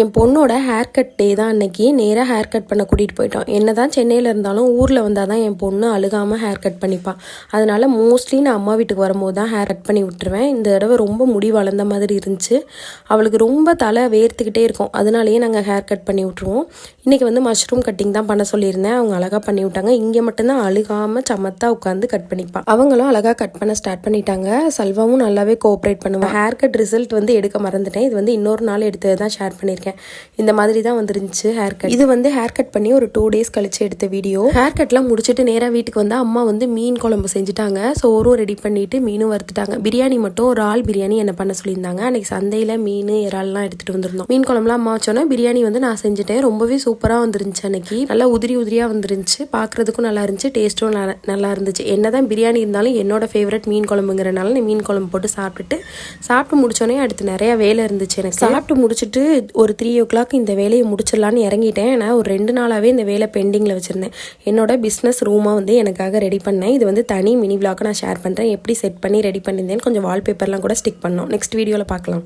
என் பொண்ணோட hair cut டே தான் அன்னைக்கு. நேராக ஹேர் கட் பண்ண கூட்டிகிட்டு போயிட்டோம். என்ன தான் சென்னையில் இருந்தாலும் ஊரில் வந்தால் தான் என் பொண்ணு அழுகாமல் ஹேர் கட் பண்ணிப்பாள். அதனால் மோஸ்ட்லி நான் அம்மா வீட்டுக்கு வரும்போது தான் ஹேர் கட் பண்ணி விட்டுருவேன். இந்த தடவை ரொம்ப முடி வளர்ந்த மாதிரி இருந்துச்சு. அவளுக்கு ரொம்ப தலை வேர்த்துக்கிட்டே இருக்கும். அதனாலேயே நாங்கள் ஹேர் கட் பண்ணி விட்ருவோம். இன்றைக்கி வந்து மஷ்ரூம் கட்டிங் தான் பண்ண சொல்லியிருந்தேன். அவங்க அழகாக பண்ணி விட்டாங்க. இங்கே மட்டும்தான் அழுகாமல் சமத்தாக உட்காந்து கட் பண்ணிப்பாள். அவங்களும் அழகாக கட் பண்ண ஸ்டார்ட் பண்ணிட்டாங்க. சல்வாவும் நல்லாவே கோஆப்ரேட் பண்ணுவேன். ஹேர் கட் ரிசல்ட் வந்து எடுக்க மறந்துட்டேன். இது வந்து இன்னொரு நாள் எடுத்து தான் ஷேர் பண்ணியிருக்கேன். இந்த மாதிரி தான் வந்துருந்துச்சு ஹேர் கட். இது வந்து ஹேர் கட் பண்ணி ஒரு 2 days கழிச்சு எடுத்த வீடியோ. ஹேர் கட்லாம் முடிச்சுட்டு நேராக வீட்டுக்கு வந்து அம்மா வந்து மீன் குழம்பு செஞ்சுட்டாங்க. சோறும் ரெடி பண்ணிட்டு மீனும் வறுத்துட்டாங்க. பிரியாணி மட்டும் ஒரு ஆள் பிரியாணி என்ன பண்ண சொல்லியிருந்தாங்க. அன்னைக்கு சந்தையில் மீன் இறால்லாம் எடுத்துட்டு வந்திருந்தோம். மீன் குழம்புலாம் அம்மா வச்சோன்னா பிரியாணி வந்து நான் செஞ்சுட்டேன். ரொம்பவே சூப்பராக வந்துருந்துச்சு. அன்னைக்கு நல்லா உதிரி உதிரியாக வந்துருந்துச்சு. பார்க்குறதுக்கும் நல்லா இருந்துச்சு, டேஸ்ட்டும் நல்லா இருந்துச்சு. என்னதான் பிரியாணி இருந்தாலும் என்னோட ஃபேவரட் மீன் குழம்புங்கிறனால நான் மீன் குழம்பு போட்டு சாப்பிட்டு முடிச்சோன்னே அடுத்து நிறைய வேலை இருந்துச்சு எனக்கு. சாப்பிட்டு முடிச்சுட்டு ஒரு 3 o'clock இந்த வேலையை முடிச்சிடலான்னு இறங்கிட்டேன். நான் ஒரு 2 நாளாகவே இந்த வேலை பெண்டிங்கில் வச்சுருந்தேன். என்னோட பிஸ்னஸ் ரூமாக வந்து எனக்காக ரெடி பண்ணேன். இது வந்து தனி மினி விளாக் நான் ஷேர் பண்ணுறேன். எப்படி செட் பண்ணி ரெடி பண்ணியிருந்தேன்னு கொஞ்சம் வால்பேப்பர்லாம் கூட ஸ்டிக் பண்ணோம். நெக்ஸ்ட் வீடியோவில் பார்க்கலாம்.